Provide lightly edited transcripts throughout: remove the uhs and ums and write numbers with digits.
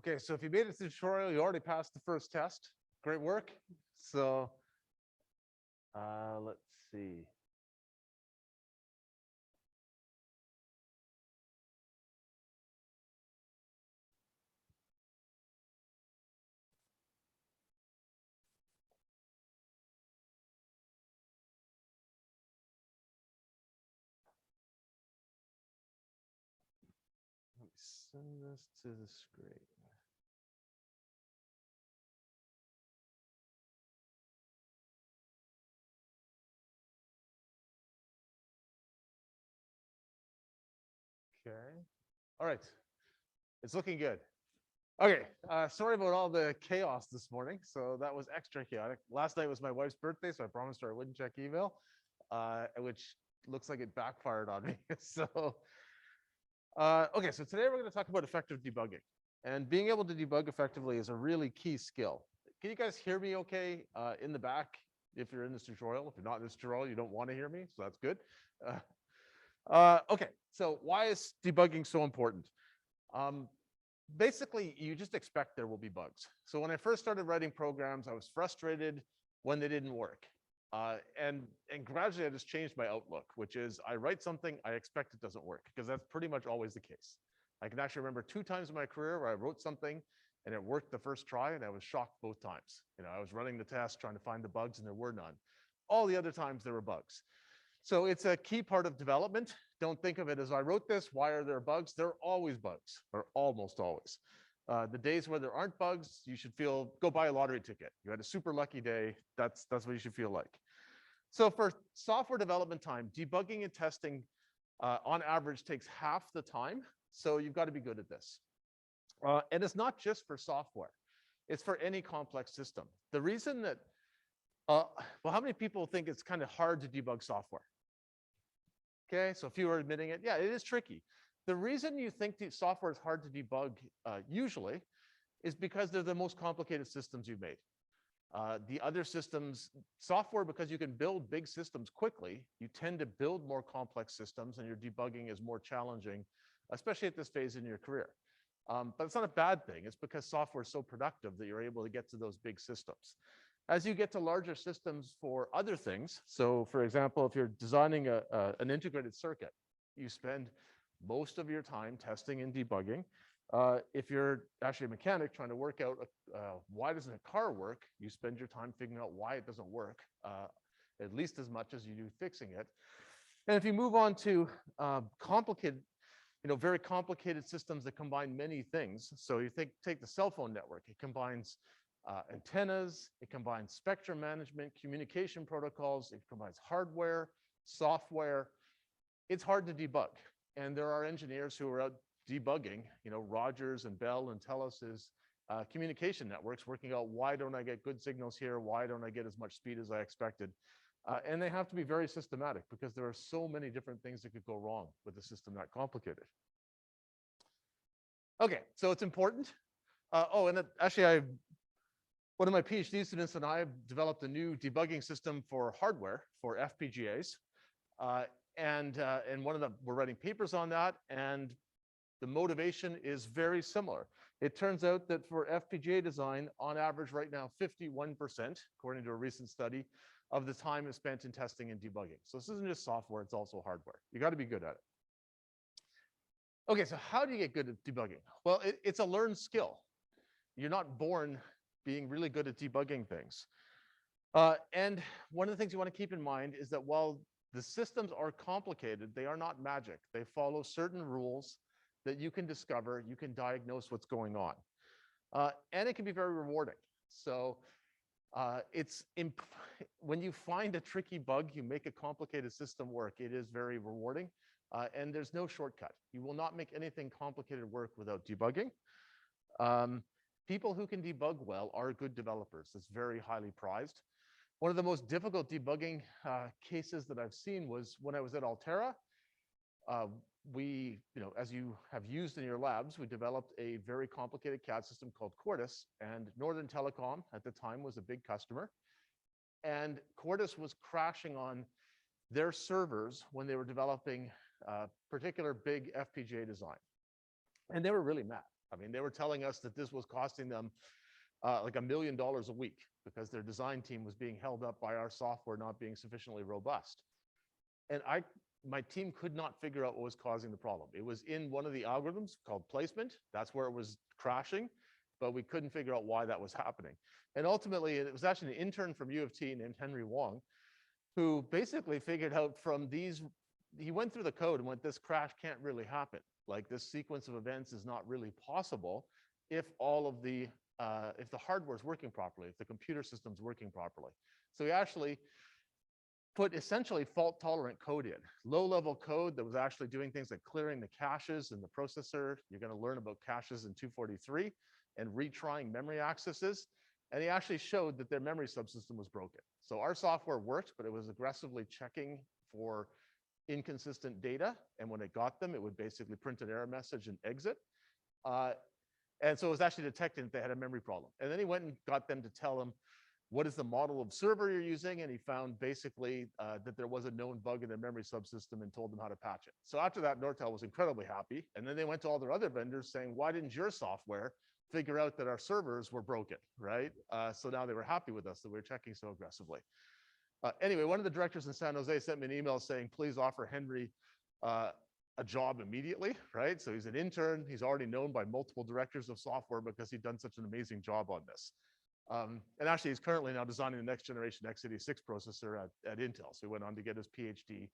Okay, so if you made it to the tutorial, you already passed the first test. Great work. So let's see. Let me send this to the screen. Okay. All right. It's looking good. Okay. Sorry about all the chaos this morning. So that was extra chaotic. Last night was my wife's birthday, so I promised her I wouldn't check email, which looks like it backfired on me. So, okay. So today we're going to talk about effective debugging. And being able to debug effectively is a really key skill. Can you guys hear me okay in the back if you're in this tutorial? If you're not in this tutorial, you don't want to hear me, so that's good. Okay, so why is debugging so important? Basically, you just expect there will be bugs. So when I first started writing programs, I was frustrated when they didn't work. And gradually, I just changed my outlook, which is I write something, I expect it doesn't work, because that's pretty much always the case. I can actually remember 2 times in my career where I wrote something and it worked the first try, and I was shocked both times. I was running the test, trying to find the bugs, and there were none. All the other times there were bugs. So it's a key part of development. Don't think of it as I wrote this, why are there bugs? There are always bugs, or almost always. The days where there aren't bugs, you should go buy a lottery ticket. You had a super lucky day. That's what you should feel like. So for software development time, debugging and testing on average takes half the time. So you've got to be good at this. And it's not just for software. It's for any complex system. The reason that, well, how many people think it's kind of hard to debug software? Okay, so a few are admitting it. Yeah, it is tricky. The reason you think the software is hard to debug usually is because they're the most complicated systems you've made. The other systems, software, because you can build big systems quickly, you tend to build more complex systems and your debugging is more challenging, especially at this phase in your career. But it's not a bad thing. It's because software is so productive that you're able to get to those big systems. As you get to larger systems for other things, so for example, if you're designing an integrated circuit, you spend most of your time testing and debugging. If you're actually a mechanic trying to work out why doesn't a car work, you spend your time figuring out why it doesn't work, at least as much as you do fixing it. And if you move on to complicated, very complicated systems that combine many things. So you take the cell phone network. It combines antennas, it combines spectrum management, communication protocols, it combines hardware, software. It's hard to debug. And there are engineers who are out debugging, Rogers and Bell and Telus' communication networks, working out why don't I get good signals here? Why don't I get as much speed as I expected? And they have to be very systematic because there are so many different things that could go wrong with a system that complicated. Okay, so it's important. Actually, one of my PhD students and I have developed a new debugging system for hardware for FPGAs. And we're writing papers on that, and the motivation is very similar. It turns out that for FPGA design, on average right now, 51%, according to a recent study, of the time is spent in testing and debugging. So this isn't just software, it's also hardware. You got to be good at it. Okay, so how do you get good at debugging? Well, it's a learned skill. You're not born being really good at debugging things. And one of the things you want to keep in mind is that while the systems are complicated, they are not magic. They follow certain rules that you can discover, you can diagnose what's going on. And it can be very rewarding. So when you find a tricky bug, you make a complicated system work, it is very rewarding. And there's no shortcut. You will not make anything complicated work without debugging. People who can debug well are good developers. It's very highly prized. One of the most difficult debugging cases that I've seen was when I was at Altera. As you have used in your labs, we developed a very complicated CAD system called Quartus, and Northern Telecom at the time was a big customer. And Quartus was crashing on their servers when they were developing a particular big FPGA design. And they were really mad. I mean, they were telling us that this was costing them like $1 million a week because their design team was being held up by our software not being sufficiently robust. And my team could not figure out what was causing the problem. It was in one of the algorithms called placement. That's where it was crashing, but we couldn't figure out why that was happening. And ultimately, it was actually an intern from U of T named Henry Wong, who basically figured out from these, he went through the code and went, this crash can't really happen. Like this sequence of events is not really possible if all of the, if the hardware is working properly, if the computer system's working properly. So he actually put essentially fault-tolerant code in, low-level code that was actually doing things like clearing the caches in the processor. You're going to learn about caches in 243 and retrying memory accesses. And he actually showed that their memory subsystem was broken. So our software worked, but it was aggressively checking for inconsistent data. And when it got them, it would basically print an error message and exit. And so it was actually detecting that they had a memory problem. And then he went and got them to tell him, what is the model of server you're using? And he found basically that there was a known bug in their memory subsystem and told them how to patch it. So after that, Nortel was incredibly happy. And then they went to all their other vendors saying, why didn't your software figure out that our servers were broken, right? So now they were happy with us that we were checking so aggressively. Anyway, one of the directors in San Jose sent me an email saying, please offer Henry a job immediately, right? So he's an intern. He's already known by multiple directors of software because he'd done such an amazing job on this. And actually, he's currently now designing the next generation x86 processor at Intel. So he went on to get his PhD.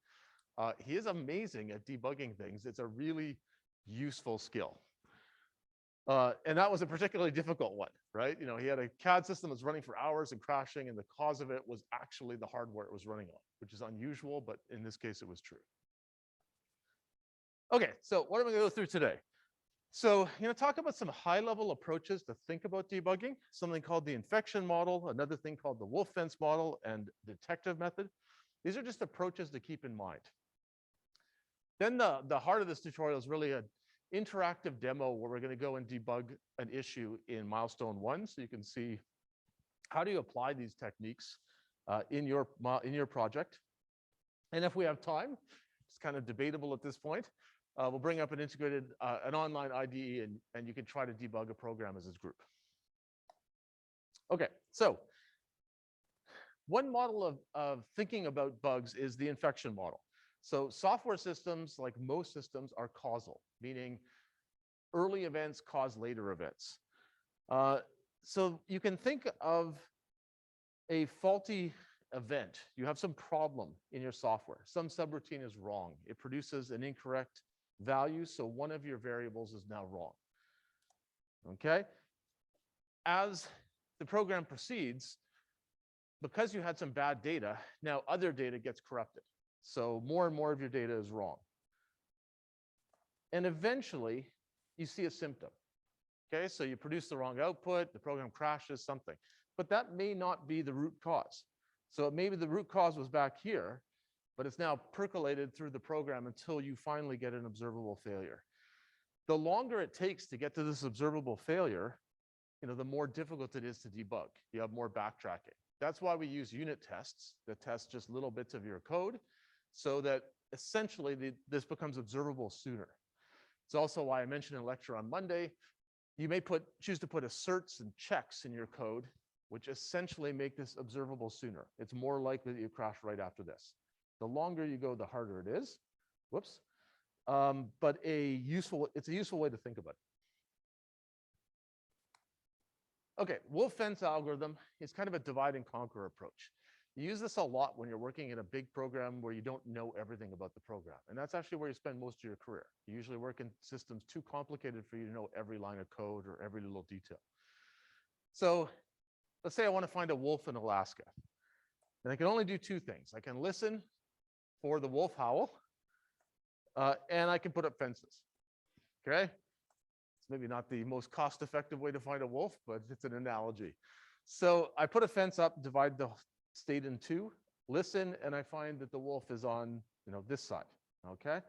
He is amazing at debugging things. It's a really useful skill. And that was a particularly difficult one, right? You know, he had a CAD system that was running for hours and crashing, and the cause of it was actually the hardware it was running on, which is unusual, but in this case, it was true. Okay, so what am I going to go through today? So I'm going to talk about some high-level approaches to think about debugging, something called the infection model, another thing called the wolf fence model, and detective method. These are just approaches to keep in mind. Then the heart of this tutorial is really an interactive demo where we're going to go and debug an issue in milestone 1, so you can see how do you apply these techniques in your project. And if we have time, it's kind of debatable at this point, we'll bring up an integrated, an online IDE, and you can try to debug a program as this group. Okay, so one model of thinking about bugs is the infection model. So software systems, like most systems, are causal, meaning early events cause later events. So you can think of a faulty event. You have some problem in your software. Some subroutine is wrong. It produces an incorrect value, so one of your variables is now wrong. Okay? As the program proceeds, because you had some bad data, now other data gets corrupted. So more and more of your data is wrong. And eventually, you see a symptom. Okay, so you produce the wrong output, the program crashes, something. But that may not be the root cause. So maybe the root cause was back here, but it's now percolated through the program until you finally get an observable failure. The longer it takes to get to this observable failure, the more difficult it is to debug. You have more backtracking. That's why we use unit tests that test just little bits of your code so that essentially this becomes observable sooner. It's also why I mentioned in a lecture on Monday, you may choose to put asserts and checks in your code, which essentially make this observable sooner. It's more likely that you crash right after this. The longer you go, the harder it is. Whoops. But it's a useful way to think about it. Okay, wolf fence algorithm is kind of a divide and conquer approach. You use this a lot when you're working in a big program where you don't know everything about the program. And that's actually where you spend most of your career. You usually work in systems too complicated for you to know every line of code or every little detail. So let's say I want to find a wolf in Alaska. And I can only do two things. I can listen for the wolf howl, and I can put up fences. Okay? It's maybe not the most cost-effective way to find a wolf, but it's an analogy. So I put a fence up, divide the state in two, listen, and I find that the wolf is on this side. Okay?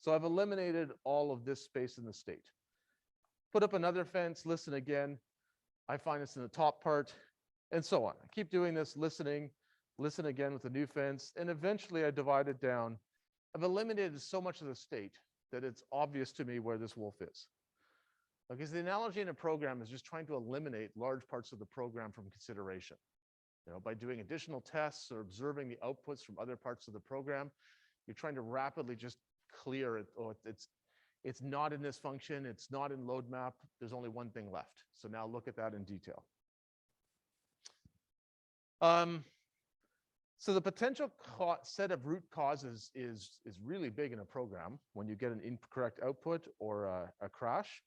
So I've eliminated all of this space in the state. Put up another fence, listen again. I find it's in the top part, and so on. I keep doing this, listening, listen again with a new fence, and eventually I divide it down. I've eliminated so much of the state that it's obvious to me where this wolf is. Because the analogy in a program is just trying to eliminate large parts of the program from consideration. By doing additional tests or observing the outputs from other parts of the program, you're trying to rapidly just clear it. Oh, it's not in this function. It's not in load map. There's only one thing left. So now look at that in detail. So the potential set of root causes is really big in a program when you get an incorrect output or a crash.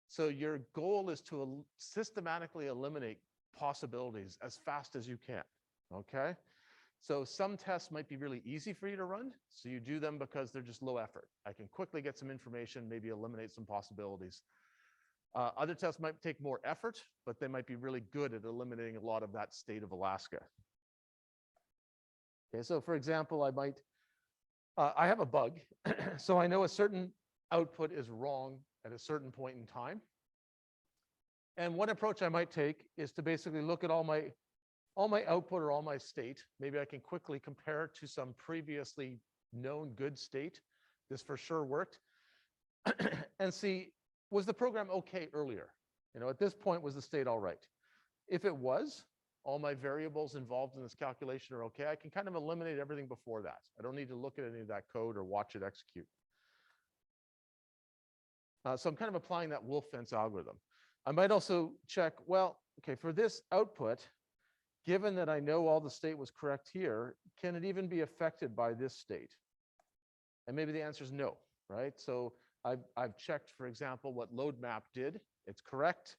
So your goal is to systematically eliminate possibilities as fast as you can, okay? So some tests might be really easy for you to run, so you do them because they're just low effort. I can quickly get some information, maybe eliminate some possibilities. Other tests might take more effort, but they might be really good at eliminating a lot of that state of Alaska. Okay, so for example, I have a bug, so I know a certain output is wrong at a certain point in time. And one approach I might take is to basically look at all my output or all my state. Maybe I can quickly compare it to some previously known good state. This for sure worked. And see, was the program okay earlier? At this point, was the state all right? If it was, all my variables involved in this calculation are okay. I can kind of eliminate everything before that. I don't need to look at any of that code or watch it execute. So I'm kind of applying that wolf fence algorithm. I might also check, well, okay, for this output, given that I know all the state was correct here, can it even be affected by this state? And maybe the answer is no, right? So I've checked, for example, what load map did. It's correct.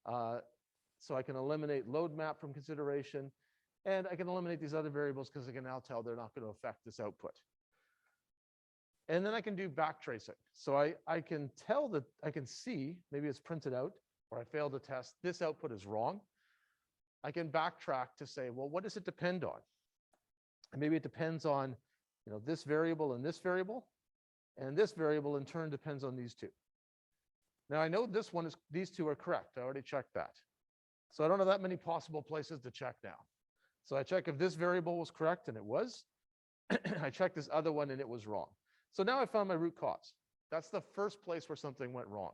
So I can eliminate load map from consideration, and I can eliminate these other variables because I can now tell they're not going to affect this output. And then I can do back tracing. So I can tell that I can see, maybe it's printed out, or I failed to test, this output is wrong. I can backtrack to say, well, what does it depend on? And maybe it depends on this variable and this variable, and this variable in turn depends on these two. Now I know these two are correct. I already checked that. So I don't have that many possible places to check now. So I check if this variable was correct, and it was. I checked this other one and it was wrong. So now I found my root cause. That's the first place where something went wrong.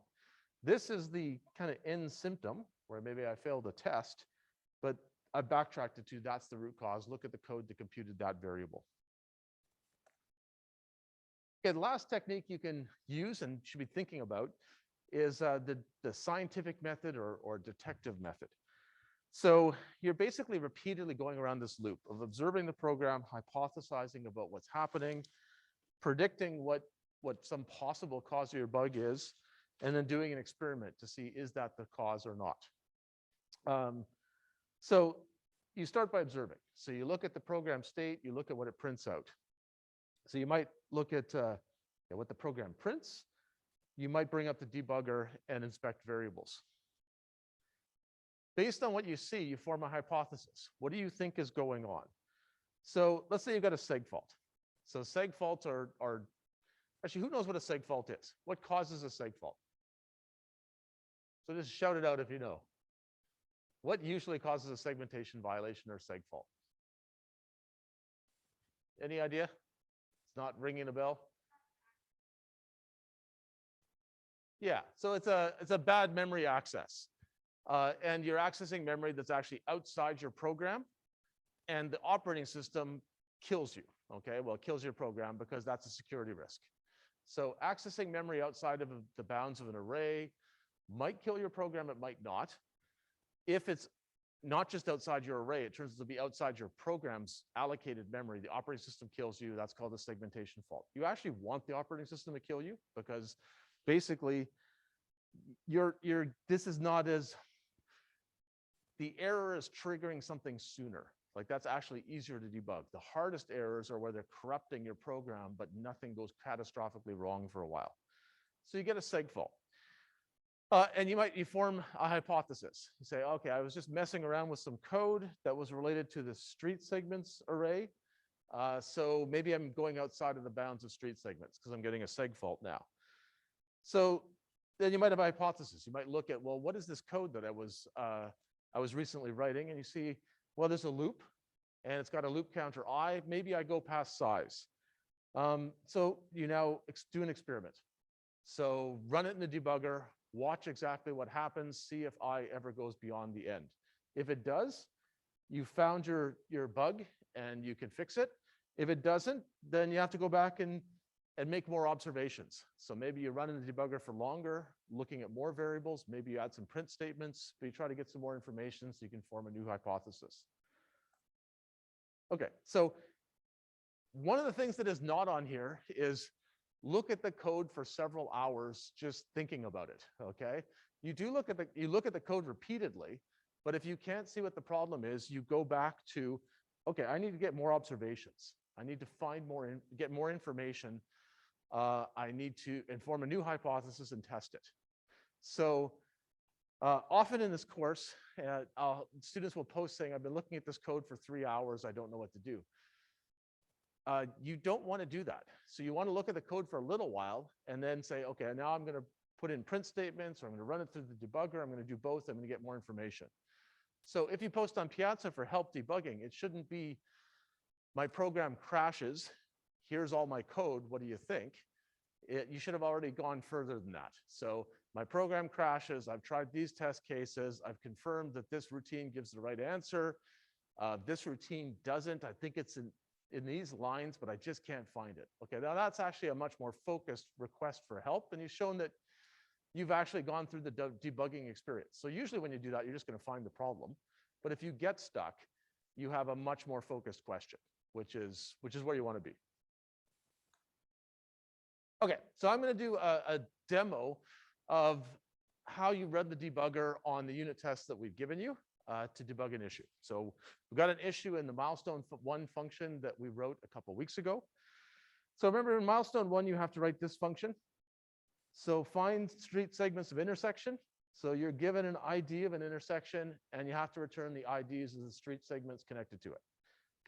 This is the kind of end symptom where maybe I failed a test, but I backtracked it to that's the root cause. Look at the code that computed that variable. Okay, the last technique you can use and should be thinking about is the scientific method or detective method. So you're basically repeatedly going around this loop of observing the program, hypothesizing about what's happening, predicting what some possible cause of your bug is, and then doing an experiment to see is that the cause or not. So you start by observing. So you look at the program state, you look at what it prints out. So you might look at what the program prints. You might bring up the debugger and inspect variables. Based on what you see, you form a hypothesis. What do you think is going on? So let's say you've got a seg fault. So seg faults are actually, who knows what a seg fault is? What causes a seg fault? So just shout it out if you know. What usually causes a segmentation violation or seg fault? Any idea? It's not ringing a bell? Yeah, so it's a bad memory access. And you're accessing memory that's actually outside your program, and the operating system kills you, okay? Well, it kills your program because that's a security risk. So accessing memory outside of the bounds of an array might kill your program, it might not. If it's not just outside your array, it turns out to be outside your program's allocated memory, the operating system kills you. That's called a segmentation fault. You actually want the operating system to kill you because basically this is not as, the error is triggering something sooner. Like that's actually easier to debug. The hardest errors are where they're corrupting your program, but nothing goes catastrophically wrong for a while. So you get a seg fault. And you form a hypothesis. You say, okay, I was just messing around with some code that was related to the street segments array. So maybe I'm going outside of the bounds of street segments because I'm getting a seg fault now. So then you might have a hypothesis. You might look at, well, what is this code that I was recently writing? And you see, well, there's a loop, and it's got a loop counter I. Maybe I go past size. So you now do an experiment. So run it in the debugger, watch exactly what happens, see if I ever goes beyond the end. If it does, you found your bug and you can fix it. If it doesn't, then you have to go back and make more observations. So maybe you run in the debugger for longer, looking at more variables. Maybe you add some print statements, but you try to get some more information so you can form a new hypothesis. Okay, so one of the things that is not on here is look at the code for several hours just thinking about it, okay? You look at the code repeatedly, but if you can't see what the problem is, you go back to, okay, I need to get more observations. I need to find get more information. I need to inform a new hypothesis and test it. So often in this course, students will post saying, I've been looking at this code for 3 hours. I don't know what to do. You don't want to do that. So you want to look at the code for a little while and then say, okay, now I'm going to put in print statements, or I'm going to run it through the debugger. I'm going to do both. I'm going to get more information. So if you post on Piazza for help debugging, it shouldn't be my program crashes. Here's all my code. What do you think? You should have already gone further than that. So my program crashes. I've tried these test cases. I've confirmed that this routine gives the right answer. This routine doesn't. I think it's in these lines, but I just can't find it. Okay, now that's actually a much more focused request for help, and you've shown that you've actually gone through the debugging experience. So usually when you do that, you're just going to find the problem. But if you get stuck, you have a much more focused question, which is where you want to be. Okay, so I'm going to do a demo of how you run the debugger on the unit tests that we've given you to debug an issue. So we've got an issue in the milestone 1 function that we wrote a couple weeks ago. So remember, in milestone 1, you have to write this function. So find street segments of intersection. So you're given an ID of an intersection, and you have to return the IDs of the street segments connected to it.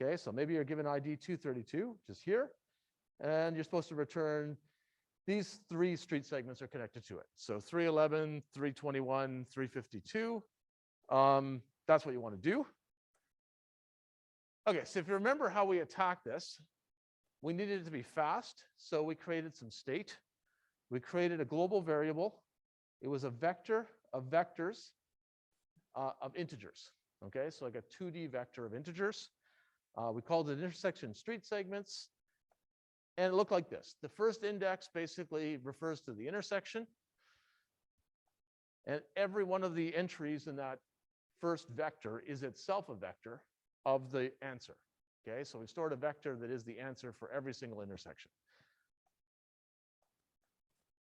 Okay, so maybe you're given ID 232, which is here, and you're supposed to return these 3 street segments are connected to it. So 311, 321, 352. That's what you want to do. Okay, so if you remember how we attacked this, we needed it to be fast, so we created some state. We created a global variable. It was a vector of vectors of integers. Okay, so like a 2D vector of integers. We called it intersection street segments, and it looked like this. The first index basically refers to the intersection, and every one of the entries in that first vector is itself a vector of the answer. Okay, so we stored a vector that is the answer for every single intersection.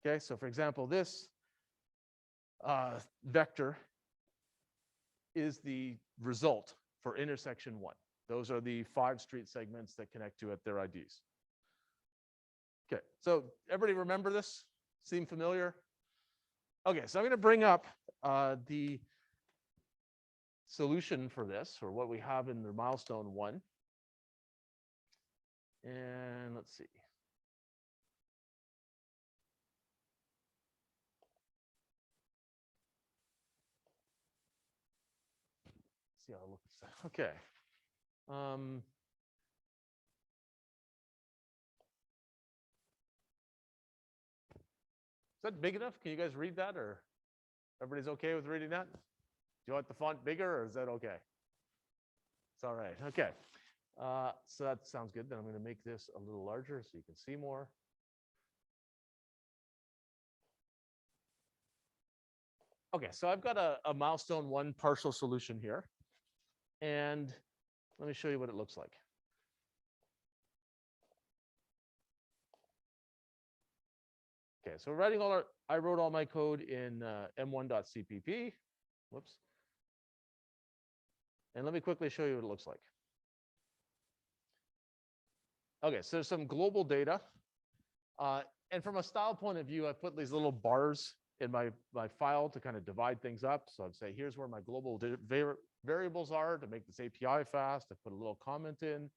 Okay, so for example, this vector is the result for intersection 1. Those are the 5 street segments that connect to it, their IDs. Okay, so everybody remember this? Seem familiar? Okay, so I'm going to bring up the solution for this, or what we have in the milestone 1. And let's see. See how it looks. Okay. Is that big enough? Can you guys read that, or everybody's okay with reading that? Do you want the font bigger, or is that okay? It's all right. Okay. So that sounds good. Then I'm going to make this a little larger so you can see more. Okay, so I've got a milestone 1 partial solution here. And let me show you what it looks like. Okay, so I wrote all my code in m1.cpp. Whoops. And let me quickly show you what it looks like. Okay, so there's some global data. And from a style point of view, I put these little bars in my file to kind of divide things up. So I'd say, here's where my global variables are to make this API fast. I put a little comment in.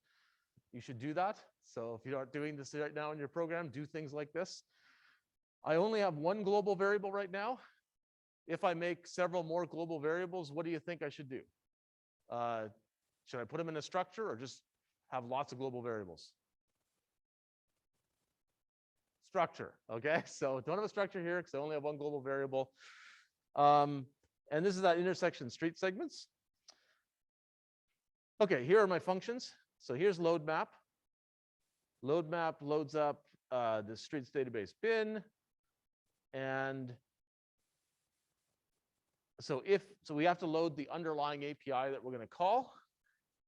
You should do that. So if you aren't doing this right now in your program, do things like this. I only have 1 global variable right now. If I make several more global variables, what do you think I should do? Should I put them in a structure or just have lots of global variables? structure, okay? So don't have a structure here because I only have one global variable. And this is that intersection street segments. Okay, here are my functions. So here's load map. Load map loads up the streets database bin. And so we have to load the underlying API that we're going to call.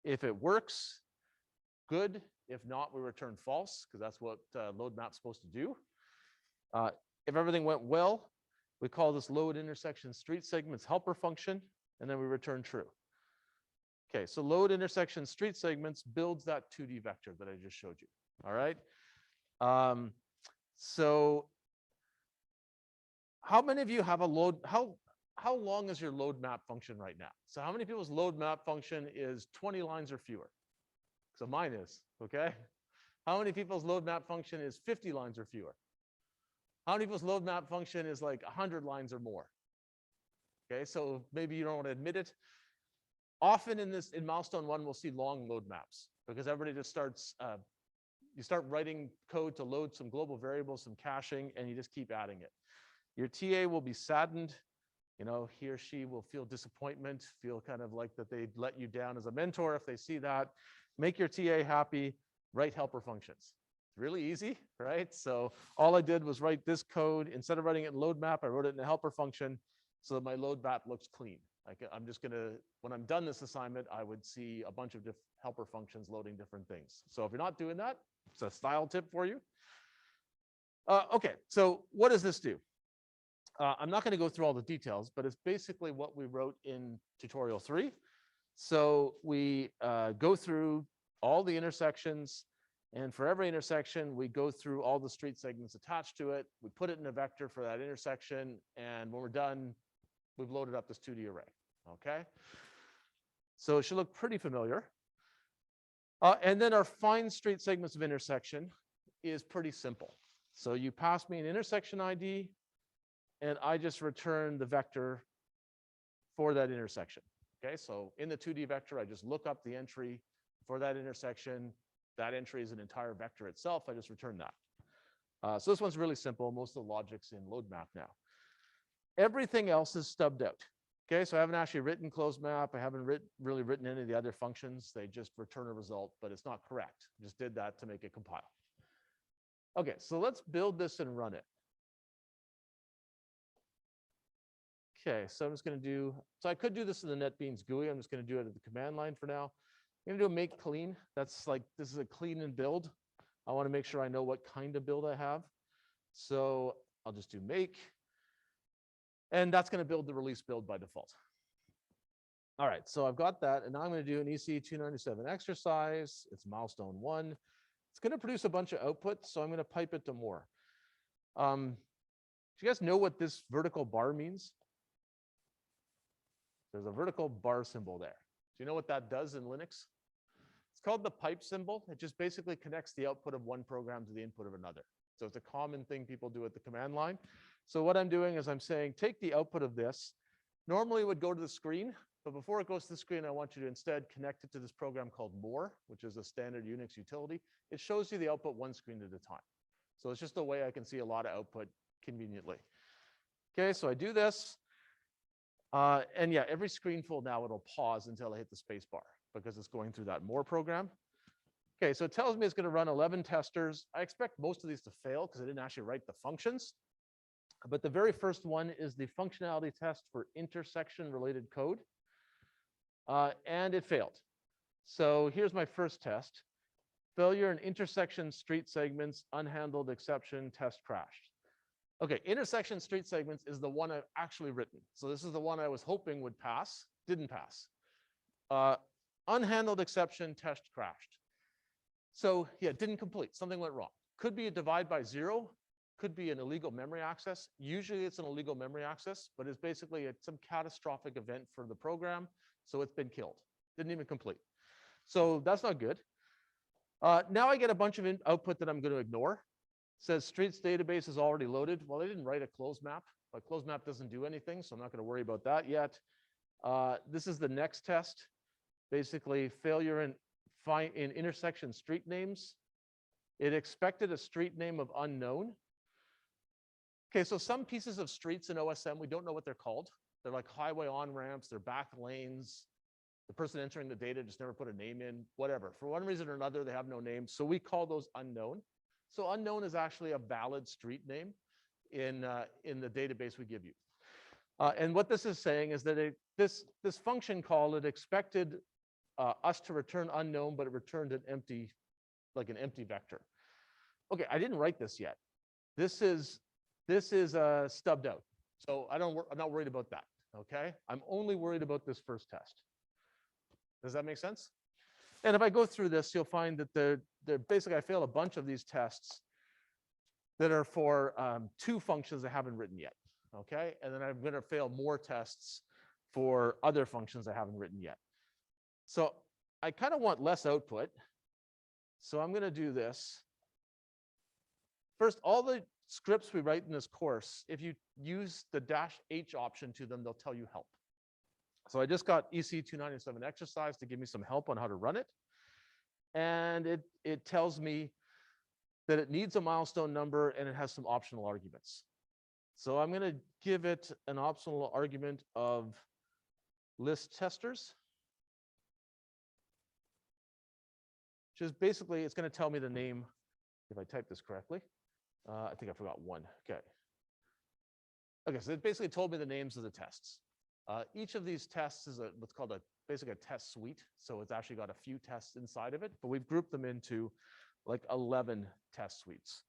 If it works, good. If not, we return false, because that's what load map's supposed to do. If everything went well, we call this load intersection street segments helper function, and then we return true. Okay, so load intersection street segments builds that 2D vector that I just showed you. All right. So how many of you have a load? How long is your load map function right now? So how many people's load map function is 20 lines or fewer? So mine is, okay? How many people's load map function is 50 lines or fewer? How many people's load map function is like 100 lines or more? Okay, so maybe you don't want to admit it. Often in milestone 1, we'll see long load maps because everybody just starts, you start writing code to load some global variables, some caching, and you just keep adding it. Your TA will be saddened. You know, he or she will feel disappointment, feel kind of like that they let you down as a mentor if they see that. Make your TA happy, write helper functions. Really easy, right? So all I did was write this code. Instead of writing it in load map, I wrote it in a helper function so that my load map looks clean. Like I'm just gonna, when I'm done this assignment, I would see a bunch of helper functions loading different things. So if you're not doing that, it's a style tip for you. Okay, so what does this do? I'm not gonna go through all the details, but it's basically what we wrote in tutorial 3. So we go through all the intersections, and for every intersection, we go through all the street segments attached to it. We put it in a vector for that intersection, and when we're done, we've loaded up this 2D array, okay? So it should look pretty familiar. And then our find street segments of intersection is pretty simple. So you pass me an intersection ID, and I just return the vector for that intersection. Okay, so in the 2D vector, I just look up the entry for that intersection. That entry is an entire vector itself. I just return that. So this one's really simple. Most of the logic's in load map now. Everything else is stubbed out. Okay, so I haven't actually written closed map. I haven't really written any of the other functions. They just return a result, but it's not correct. Just did that to make it compile. Okay, so let's build this and run it. Okay, so I'm just going to do, so I could do this in the NetBeans GUI. I'm just going to do it at the command line for now. I'm going to do a make clean. That's like, this is a clean and build. I want to make sure I know what kind of build I have. So I'll just do make. And that's going to build the release build by default. All right, so I've got that. And now I'm going to do an ECE 297 exercise. It's milestone 1. It's going to produce a bunch of output, so I'm going to pipe it to more. Do you guys know what this vertical bar means? There's a vertical bar symbol there. Do you know what that does in Linux? It's called the pipe symbol. It just basically connects the output of one program to the input of another. So it's a common thing people do at the command line. So what I'm doing is I'm saying, take the output of this. Normally it would go to the screen, but before it goes to the screen, I want you to instead connect it to this program called more, which is a standard Unix utility. It shows you the output one screen at a time. So it's just a way I can see a lot of output conveniently. Okay, so I do this. And yeah, every screenful now it'll pause until I hit the space bar because it's going through that more program. Okay, so it tells me it's going to run 11 testers. I expect most of these to fail because I didn't actually write the functions. But the very first one is the functionality test for intersection related code. And it failed. So here's my first test. Failure in intersection street segments, unhandled exception, test crashed. Okay, intersection street segments is the one I've actually written. So this is the one I was hoping would pass, didn't pass. Unhandled exception, test crashed. So yeah, didn't complete, something went wrong. Could be a divide by 0, could be an illegal memory access. Usually it's an illegal memory access, but it's basically some catastrophic event for the program. So it's been killed, didn't even complete. So that's not good. Now I get a bunch of output that I'm going to ignore. Says streets database is already loaded. Well, I didn't write a close map, but close map doesn't do anything, so I'm not going to worry about that yet. This is the next test. Basically, failure in intersection street names. It expected a street name of unknown, Okay, so some pieces of streets in OSM, we don't know what they're called. They're like highway on-ramps, they're back lanes. The person entering the data just never put a name in, whatever. For one reason or another, they have no name. So we call those unknown. So unknown is actually a valid street name in the database we give you. And what this is saying is that this function call, it expected us to return unknown, but it returned an empty, like an empty vector. Okay, I didn't write this yet. This is stubbed out. So I'm not worried about that, okay? I'm only worried about this first test. Does that make sense? And if I go through this, you'll find that they're basically, I failed a bunch of these tests that are for 2 functions I haven't written yet, okay? And then I'm gonna fail more tests for other functions I haven't written yet. So I kind of want less output. So I'm gonna do this. First, all the scripts we write in this course, if you use the -H option to them, they'll tell you help. So I just got ECE 297 exercise to give me some help on how to run it. And it tells me that it needs a milestone number and it has some optional arguments. So I'm going to give it an optional argument of list testers, which is basically, it's going to tell me the name, if I type this correctly. I think I forgot one. Okay. Okay, so it basically told me the names of the tests. Each of these tests is what's called basically a test suite. So it's actually got a few tests inside of it, but we've grouped them into like 11 test suites.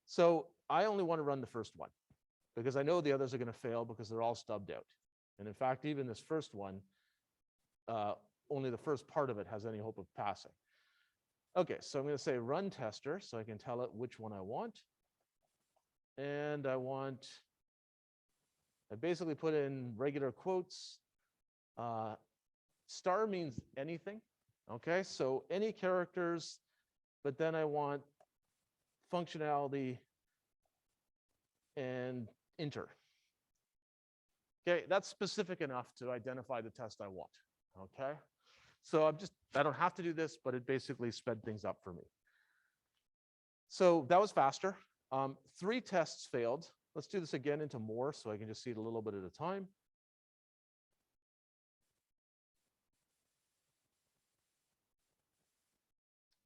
So I only want to run the first one because I know the others are going to fail because they're all stubbed out. And in fact, even this first one, only the first part of it has any hope of passing. Okay, so I'm going to say run tester so I can tell it which one I want. And I basically put in regular quotes. Star means anything. Okay, so any characters, but then I want functionality and enter. Okay, that's specific enough to identify the test I want. Okay, so I don't have to do this, but it basically sped things up for me. So that was faster. 3 tests failed. Let's do this again into more so I can just see it a little bit at a time.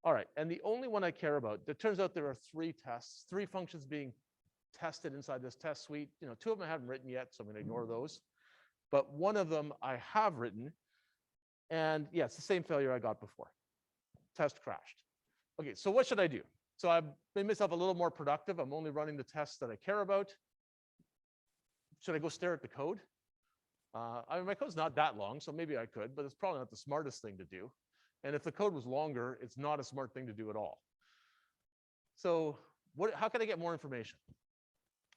All right, and the only one I care about, it turns out there are 3 tests, 3 functions being tested inside this test suite. 2 of them I haven't written yet, so I'm going to ignore those. But one of them I have written, and yeah, it's the same failure I got before. Test crashed. Okay, so what should I do? So I've made myself a little more productive. I'm only running the tests that I care about. Should I go stare at the code? I mean, my code's not that long, so maybe I could, but it's probably not the smartest thing to do. And if the code was longer, it's not a smart thing to do at all. So how can I get more information?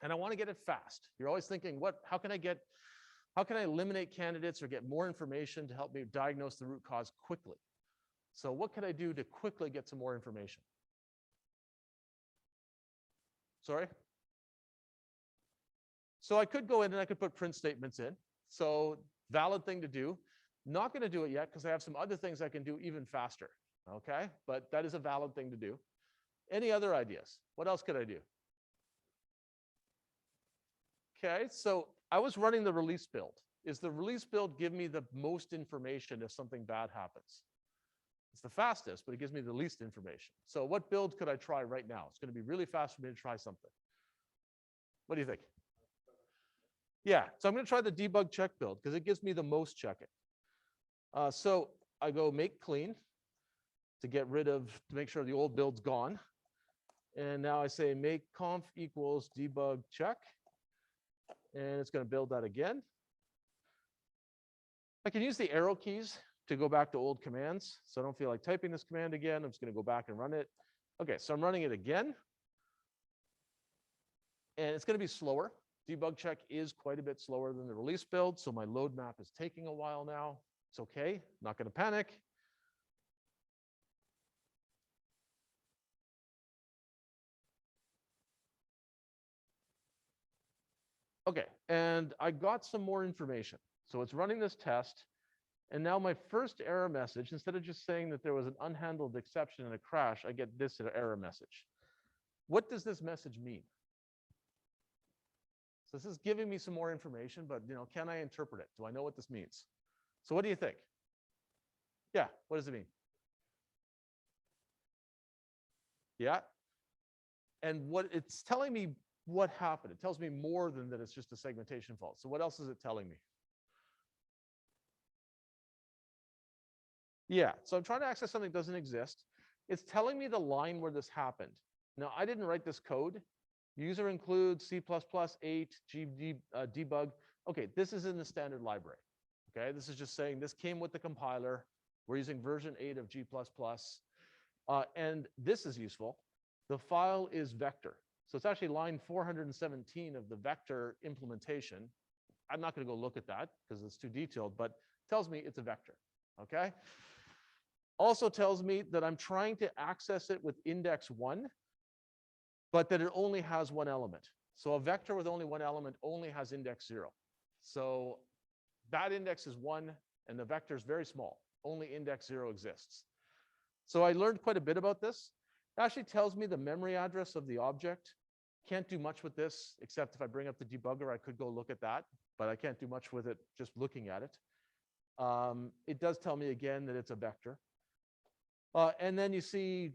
And I want to get it fast. You're always thinking, how can I eliminate candidates or get more information to help me diagnose the root cause quickly? So what can I do to quickly get some more information? Sorry? So I could go in and I could put print statements in. So valid thing to do. Not going to do it yet because I have some other things I can do even faster. Okay, but that is a valid thing to do. Any other ideas? What else could I do? Okay, so I was running the release build. Is the release build give me the most information if something bad happens? It's the fastest, but it gives me the least information. So what build could I try right now? It's going to be really fast for me to try something. What do you think? Yeah, so I'm going to try the debug check build because it gives me the most checking. So I go make clean to make sure the old build's gone. And now I say make conf equals debug check. And it's going to build that again. I can use the arrow keys to go back to old commands. So I don't feel like typing this command again. I'm just going to go back and run it. Okay, so I'm running it again. And it's going to be slower. Debug check is quite a bit slower than the release build. So my load map is taking a while now. It's okay, not going to panic. Okay, and I got some more information. So it's running this test. And now my first error message, instead of just saying that there was an unhandled exception and a crash, I get this error message. What does this message mean? So this is giving me some more information, but can I interpret it? Do I know what this means? So what do you think? Yeah, what does it mean? Yeah. And what it's telling me what happened. It tells me more than that it's just a segmentation fault. So what else is it telling me? Yeah, so I'm trying to access something that doesn't exist. It's telling me the line where this happened. Now, I didn't write this code. User includes C++, 8, debug. Okay, this is in the standard library. Okay, this is just saying this came with the compiler. We're using version 8 of G++. And this is useful. The file is vector. So it's actually line 417 of the vector implementation. I'm not going to go look at that because it's too detailed, but it tells me it's a vector. Okay. Also tells me that I'm trying to access it with index 1, but that it only has one element. So a vector with only one element only has index 0. So that index is 1, and the vector is very small. Only index 0 exists. So I learned quite a bit about this. It actually tells me the memory address of the object. Can't do much with this, except if I bring up the debugger, I could go look at that, but I can't do much with it just looking at it. It does tell me again that it's a vector. And then you see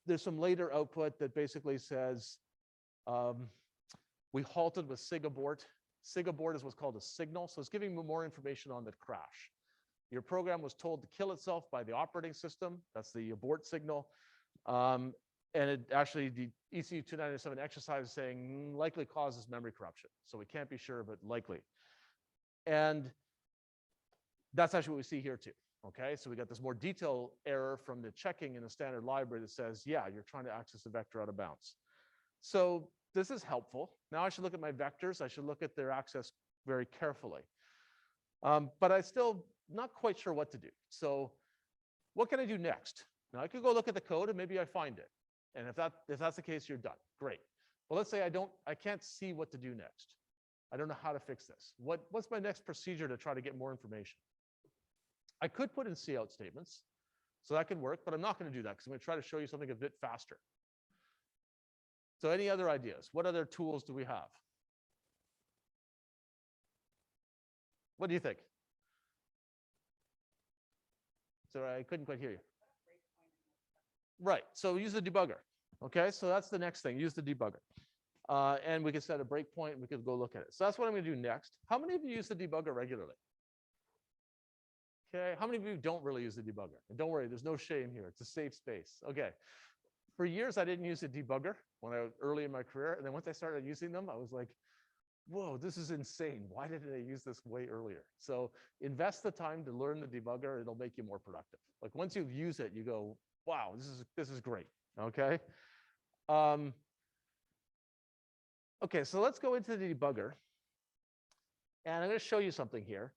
there's some later output that basically says we halted with SIG-abort. SIG-abort is what's called a signal. So it's giving me more information on the crash. Your program was told to kill itself by the operating system. That's the abort signal. And it actually, the ECE 297 exercise is saying likely causes memory corruption. So we can't be sure, but likely. And that's actually what we see here too. Okay, so we got this more detailed error from the checking in the standard library that says, yeah, you're trying to access the vector out of bounds. So this is helpful. Now I should look at my vectors. I should look at their access very carefully. But I still not quite sure what to do. So what can I do next? Now I could go look at the code and maybe I find it. And if that's the case, you're done. Great. Well, let's say I can't see what to do next. I don't know how to fix this. What's my next procedure to try to get more information? I could put in cout statements, so that could work, but I'm not going to do that because I'm going to try to show you something a bit faster. So any other ideas? What other tools do we have? What do you think? Sorry, I couldn't quite hear you. Right, so use the debugger. Okay, so that's the next thing, use the debugger. And we can set a breakpoint, we could go look at it. So that's what I'm going to do next. How many of you use the debugger regularly? Okay, how many of you don't really use the debugger? And don't worry, there's no shame here. It's a safe space. Okay, for years I didn't use the debugger when I was early in my career, and then once I started using them, I was like, whoa, this is insane. Why didn't I use this way earlier? So invest the time to learn the debugger. It'll make you more productive. Like once you've used it, you go, wow, this is great. Okay. Okay, so let's go into the debugger, and I'm going to show you something here.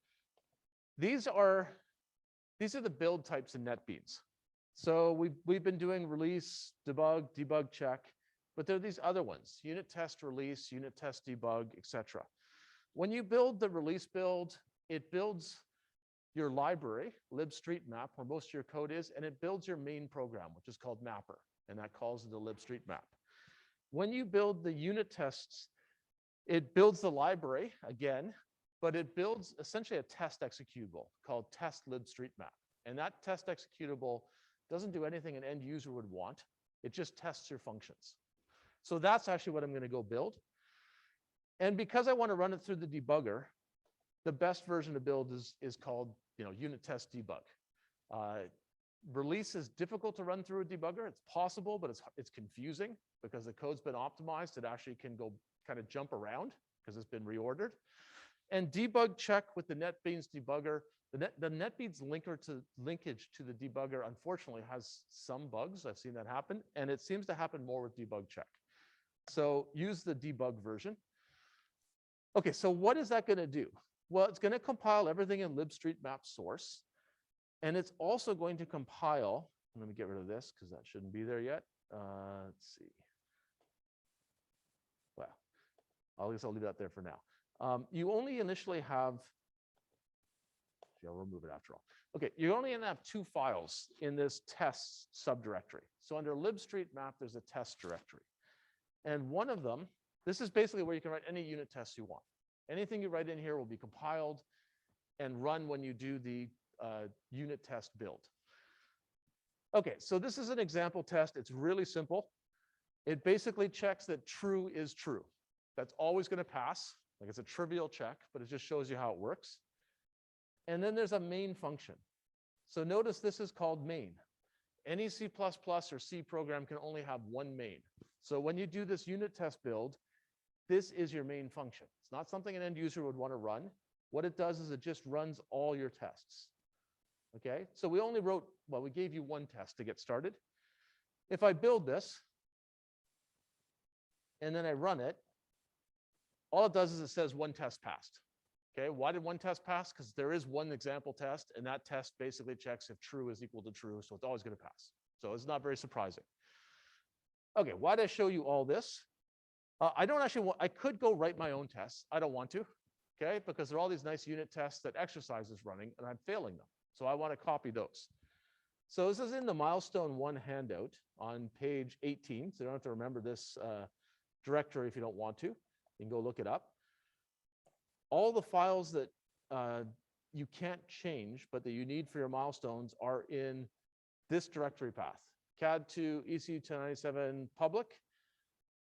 These are the build types in NetBeans. So we've been doing release, debug, debug check, but there are these other ones: unit test, release, unit test, debug, etc. When you build the release build, it builds your library, libstreetmap, where most of your code is, and it builds your main program, which is called mapper, and that calls it the libstreetmap. When you build the unit tests, it builds the library again, but it builds essentially a test executable called test libstreetmap. And that test executable doesn't do anything an end user would want. It just tests your functions. So that's actually what I'm going to go build. And because I want to run it through the debugger, the best version to build is called unit test debug. Release is difficult to run through a debugger. It's possible, but it's confusing because the code's been optimized. It actually can go kind of jump around because it's been reordered. And debug check with the NetBeans debugger, the NetBeans linkage to the debugger, unfortunately, has some bugs. I've seen that happen, and it seems to happen more with debug check. So use the debug version. Okay, so what is that going to do? Well, it's going to compile everything in libstreetmap source, and it's also going to compile. Let me get rid of this because that shouldn't be there yet. Let's see. Well, I guess I'll leave that there for now. You only initially have, I'll remove it after all. Okay, you only have 2 files in this test subdirectory. So under libstreetmap, there's a test directory. And one of them This is basically where you can write any unit tests you want. Anything you write in here will be compiled and run when you do the unit test build. Okay, so this is an example test. It's really simple. It basically checks that true is true. That's always going to pass. Like, it's a trivial check, but it just shows you how it works. And then there's a main function. So notice this is called main. Any C++ or C program can only have one main. So when you do this unit test build, this is your main function. It's not something an end user would want to run. What it does is it just runs all your tests. Okay, so we only wrote, well, we gave you one test to get started. If I build this, and then I run it, all it does is it says one test passed. Okay, why did one test pass? Because there is one example test, and that test basically checks if true is equal to true, so it's always going to pass. So it's not very surprising. Okay, why did I show you all this? I don't actually want, I could go write my own tests. I don't want to, okay, because there are all these nice unit tests that exercise is running, and I'm failing them. So I want to copy those. So this is in the milestone 1 handout on page 18. So you don't have to remember this directory if you don't want to. You can go look it up. All the files that you can't change, but that you need for your milestones are in this directory path. CAD2 ECE 1097 public.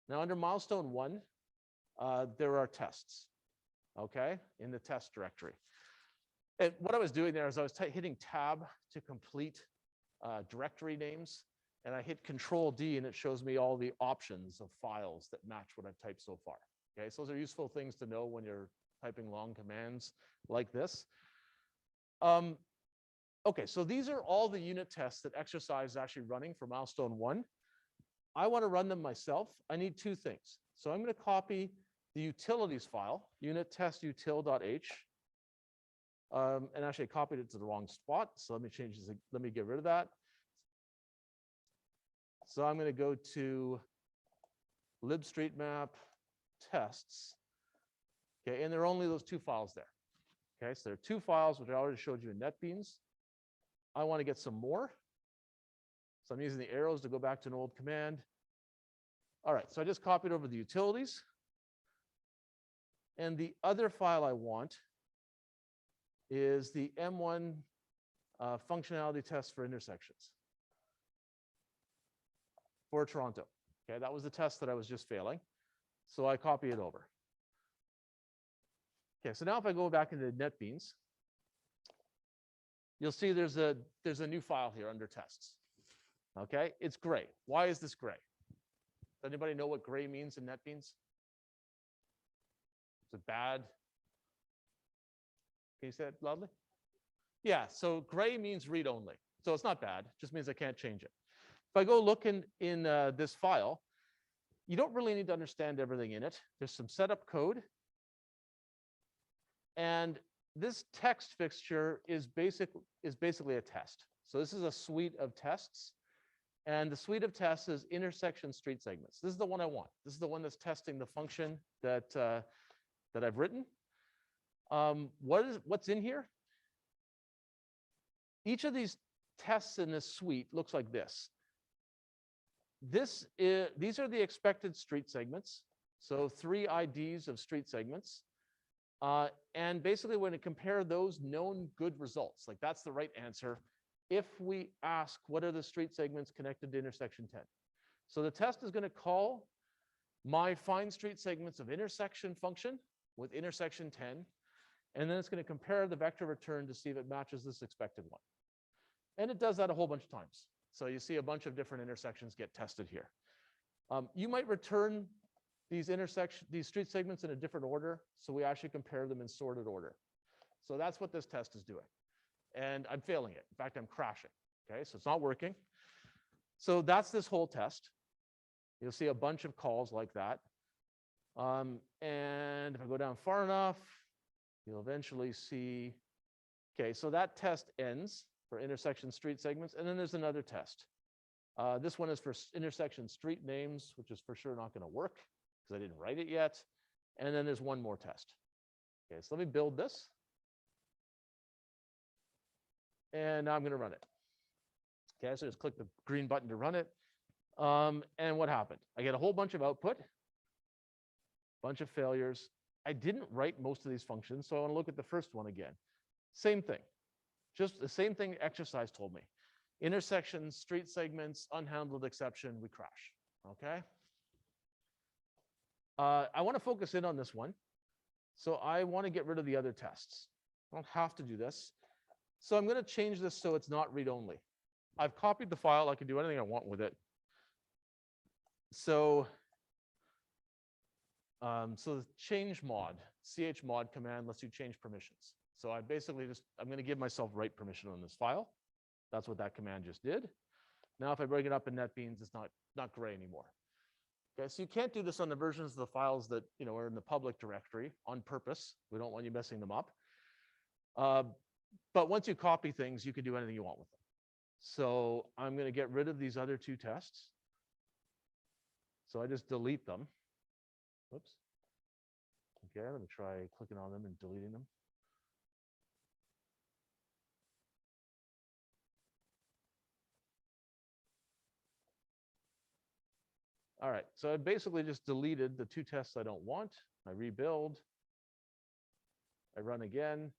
Now under milestone 1, there are tests, okay, in the test directory. And what I was doing there is I was hitting tab to complete directory names, and I hit Control D, and it shows me all the options of files that match what I've typed so far. Okay, so those are useful things to know when you're typing long commands like this. Okay, so these are all the unit tests that exercise is actually running for milestone 1. I want to run them myself. I need two things. So I'm going to copy the utilities file, unit test util.h. And actually I copied it to the wrong spot. So let me change this. Let me get rid of that. So I'm going to go to libstreetmap tests. Okay, and there are only those two files there. Okay, so there are two files, which I already showed you in NetBeans. I want to get some more. So I'm using the arrows to go back to an old command. All right, so I just copied over the utilities. And the other file I want is the M1 functionality test for intersections for Toronto. Okay, that was the test that I was just failing. So I copy it over. Okay, so now if I go back into NetBeans, you'll see there's a new file here under tests. Okay, it's gray. Why is this gray? Does anybody know what gray means in NetBeans? Is it bad? Can you say it loudly? Yeah, so gray means read only. So it's not bad, it just means I can't change it. If I go look in this file, you don't really need to understand everything in it. There's some setup code. And this text fixture is basically a test. So this is a suite of tests. And the suite of tests is intersection street segments. This is the one I want. This is the one that's testing the function that I've written. What's in here? Each of these tests in this suite looks like this. These are the expected street segments. So 3 IDs of street segments. And basically, when you compare those known good results, like that's the right answer, if we ask what are the street segments connected to intersection 10. So the test is going to call my find street segments of intersection function with intersection 10. And then it's going to compare the vector return to see if it matches this expected one. And it does that a whole bunch of times. So you see a bunch of different intersections get tested here. You might return these street segments in a different order. So we actually compare them in sorted order. So that's what this test is doing. And I'm failing it. In fact, I'm crashing. Okay, so it's not working. So that's this whole test. You'll see a bunch of calls like that. And if I go down far enough, you'll eventually see, okay, so that test ends for intersection street segments. And then there's another test. This one is for intersection street names, which is for sure not going to work because I didn't write it yet. And then there's one more test. Okay, so let me build this. And now I'm going to run it. Okay, so just click the green button to run it. And what happened? I get a whole bunch of output. bunch of failures. I didn't write most of these functions, so I want to look at the first one again. Same thing, just the same thing exercise told me. Intersections, street segments, unhandled exception, we crash, okay? I want to focus in on this one. So I want to get rid of the other tests. I don't have to do this. So I'm going to change this so it's not read-only. I've copied the file. I can do anything I want with it. So, the change mod, chmod command lets you change permissions. So I basically I'm going to give myself write permission on this file. That's what that command just did. Now, if I break it up in NetBeans, it's not gray anymore. Okay, so you can't do this on the versions of the files that are in the public directory on purpose. We don't want you messing them up. But once you copy things, you can do anything you want with them. So I'm going to get rid of these other two tests. So I just delete them. Whoops. Okay, let me try clicking on them and deleting them. All right, so I basically just deleted the two tests I don't want. I rebuild. I run again.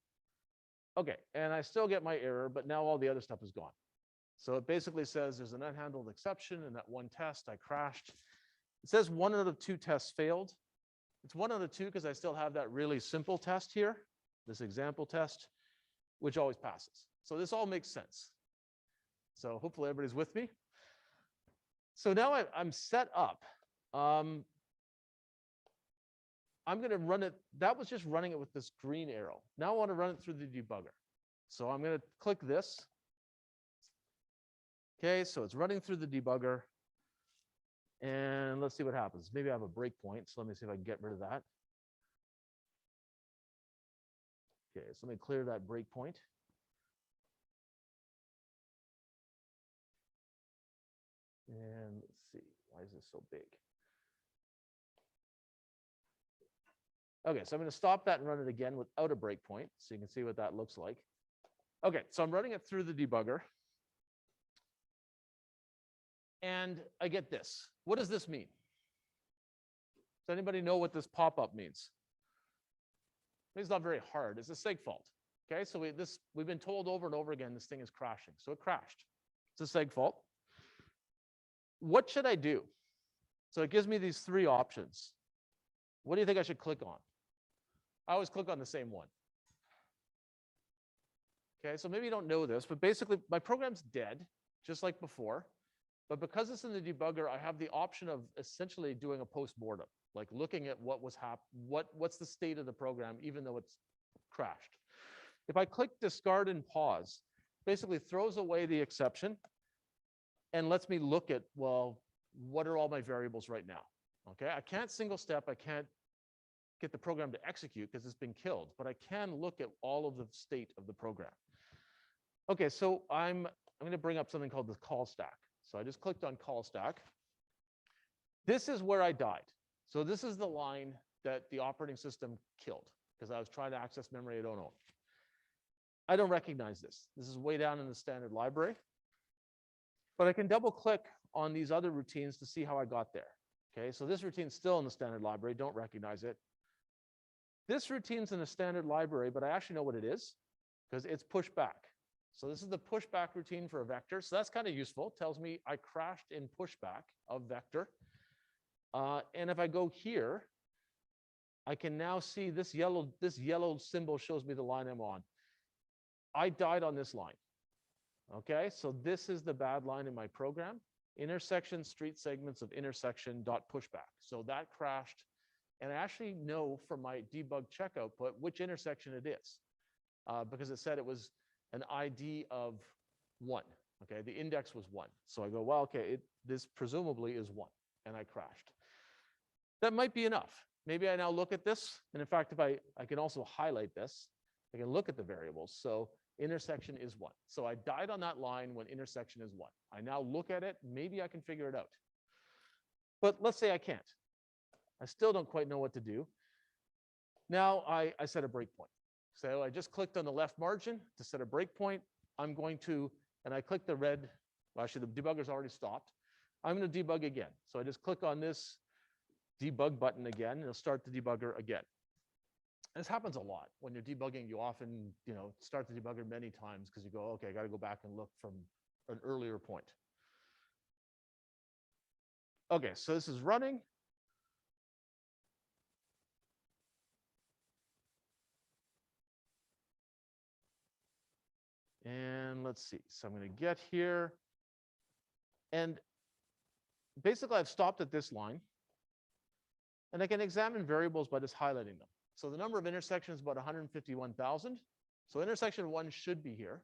Okay, and I still get my error, but now all the other stuff is gone. So it basically says there's an unhandled exception in that one test. I crashed. It says one out of two tests failed. It's one out of two because I still have that really simple test here, this example test, which always passes. So this all makes sense. So hopefully everybody's with me. So now I'm set up. I'm going to run it. That was just running it with this green arrow. Now I want to run it through the debugger. So I'm going to click this. Okay, so it's running through the debugger. And let's see what happens. Maybe I have a breakpoint. So let me see if I can get rid of that. Okay, so let me clear that breakpoint. And let's see, why is this so big? Okay, so I'm going to stop that and run it again without a breakpoint, so you can see what that looks like. Okay, so I'm running it through the debugger. And I get this. What does this mean? Does anybody know what this pop-up means? It's not very hard. It's a seg fault. Okay, so we've been told over and over again this thing is crashing. So it crashed. It's a seg fault. What should I do? So it gives me these three options. What do you think I should click on? I always click on the same one. Okay, so maybe you don't know this, but basically my program's dead, just like before. But because it's in the debugger, I have the option of essentially doing a post-mortem, like looking at what was what's the state of the program, even though it's crashed. If I click discard and pause, basically throws away the exception and lets me look at, well, what are all my variables right now? Okay, I can't single step, I can't get the program to execute because it's been killed, but I can look at all of the state of the program. Okay, so I'm going to bring up something called the call stack. So I just clicked on call stack. This is where I died. So this is the line that the operating system killed because I was trying to access memory I don't own. I don't recognize this. This is way down in the standard library. But I can double click on these other routines to see how I got there. Okay, so this routine's still in the standard library, don't recognize it. This routine's in the standard library, but I actually know what it is because it's pushback. So this is the pushback routine for a vector. So that's kind of useful. It tells me I crashed in pushback of vector. And if I go here, I can now see this yellow symbol shows me the line I'm on. I died on this line. Okay, so this is the bad line in my program. Intersection street segments of intersection dot pushback. So that crashed. And I actually know from my debug check output which intersection it is because it said it was an ID of 1. Okay, the index was 1. So I go, well, okay, this presumably is 1, and I crashed. That might be enough. Maybe I now look at this, and in fact, if I can also highlight this, I can look at the variables. So intersection is 1. So I died on that line when intersection is 1. I now look at it, maybe I can figure it out. But let's say I can't. I still don't quite know what to do. Now I set a breakpoint. So I just clicked on the left margin to set a breakpoint. I'm going to, and I click the red, well, actually the debugger's already stopped. I'm going to debug again. So I just click on this debug button again, it'll start the debugger again. This happens a lot. When you're debugging, you often, start the debugger many times because you go, okay, I got to go back and look from an earlier point. Okay, so this is running. And let's see. So I'm going to get here. And basically, I've stopped at this line. And I can examine variables by just highlighting them. So the number of intersections is about 151,000. So intersection 1 should be here.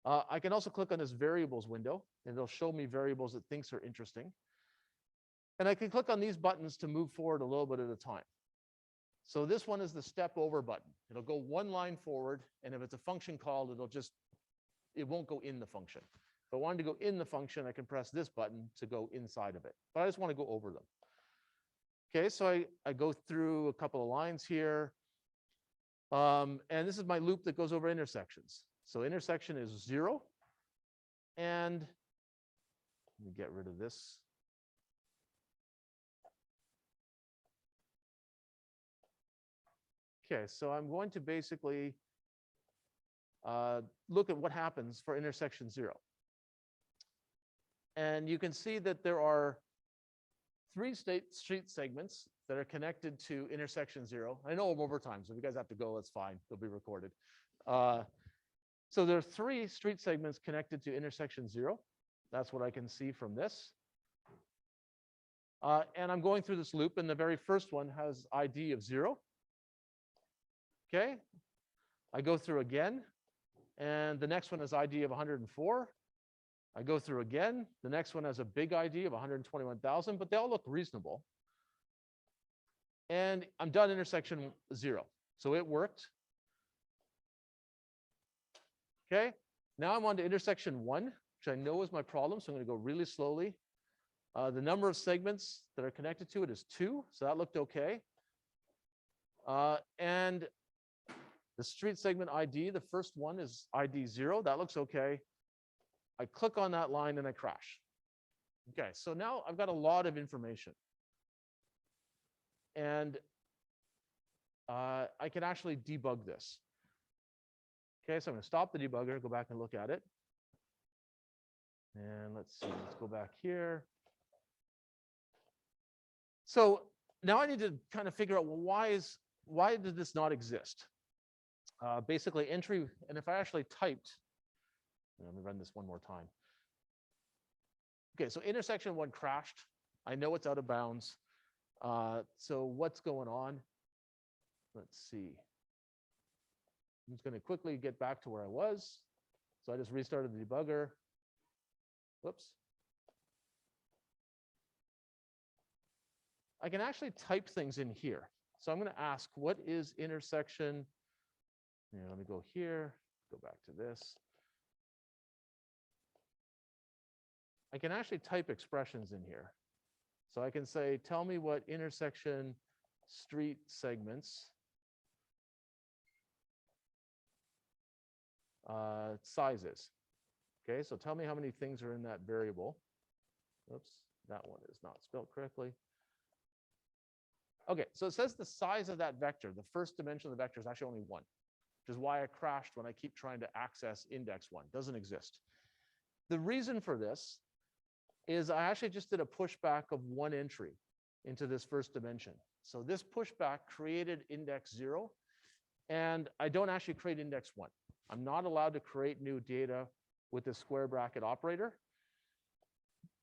I can also click on this variables window, and it'll show me variables it thinks are interesting. And I can click on these buttons to move forward a little bit at a time. So this one is the step over button. It'll go one line forward, and if it's a function call, it won't go in the function. If I wanted to go in the function, I can press this button to go inside of it. But I just want to go over them. Okay, so I go through a couple of lines here. And this is my loop that goes over intersections. So intersection is 0. And let me get rid of this. Okay, so I'm going to basically look at what happens for intersection 0. And you can see that there are 3 street segments that are connected to intersection 0. I know I'm over time, so if you guys have to go, that's fine. They'll be recorded. So there are 3 street segments connected to intersection 0. That's what I can see from this. And I'm going through this loop, and the very first one has ID of 0. Okay, I go through again, and the next one has ID of 104. I go through again. The next one has a big ID of 121,000, but they all look reasonable. And I'm done intersection 0. So it worked. Okay, now I'm on to intersection 1, which I know is my problem, so I'm going to go really slowly. The number of segments that are connected to it is 2, so that looked okay. And the street segment ID, the first one is ID 0. That looks okay. I click on that line and I crash. Okay, so now I've got a lot of information. And I can actually debug this. Okay, so I'm going to stop the debugger, go back and look at it. And let's see, let's go back here. So now I need to kind of figure out, well, why did this not exist? Basically entry, and if I actually typed, let me run this one more time. Okay, so intersection 1 crashed. I know it's out of bounds. So what's going on? Let's see. I'm just going to quickly get back to where I was. So I just restarted the debugger. Whoops. I can actually type things in here. So I'm going to ask, what is intersection? Let me go here, go back to this. I can actually type expressions in here. So I can say, tell me what intersection street segments size is. Okay, so tell me how many things are in that variable. Oops, that one is not spelled correctly. Okay, so it says the size of that vector, the first dimension of the vector is actually only 1, which is why I crashed when I keep trying to access index 1. Doesn't exist. The reason for this is I actually just did a pushback of 1 entry into this first dimension. So this pushback created index 0, and I don't actually create index 1. I'm not allowed to create new data with the square bracket operator.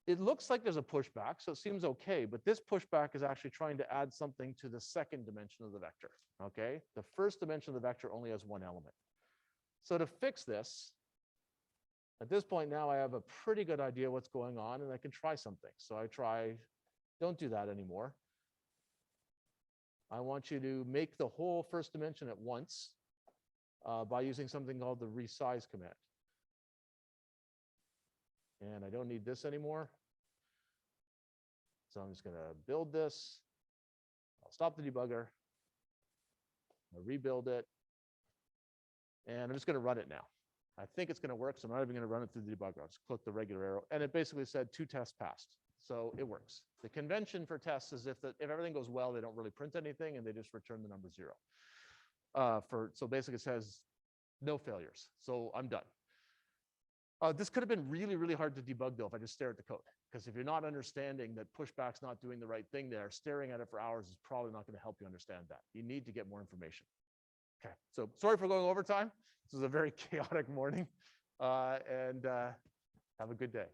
It looks like there's a pushback, so it seems okay, but this pushback is actually trying to add something to the second dimension of the vector, okay? The first dimension of the vector only has 1 element. So to fix this, at this point now I have a pretty good idea what's going on, and I can try something. So I try, don't do that anymore. I want you to make the whole first dimension at once by using something called the resize command. And I don't need this anymore. So I'm just going to build this. I'll stop the debugger. I'll rebuild it. And I'm just going to run it now. I think it's going to work, so I'm not even going to run it through the debugger. I'll just click the regular arrow. And it basically said 2 tests passed. So it works. The convention for tests is if everything goes well, they don't really print anything and they just return the number 0. So basically it says no failures. So I'm done. This could have been really, really hard to debug though if I just stare at the code. Because if you're not understanding that pushback's not doing the right thing there, staring at it for hours is probably not going to help you understand that. You need to get more information. Okay, so sorry for going overtime. This is a very chaotic morning. And have a good day.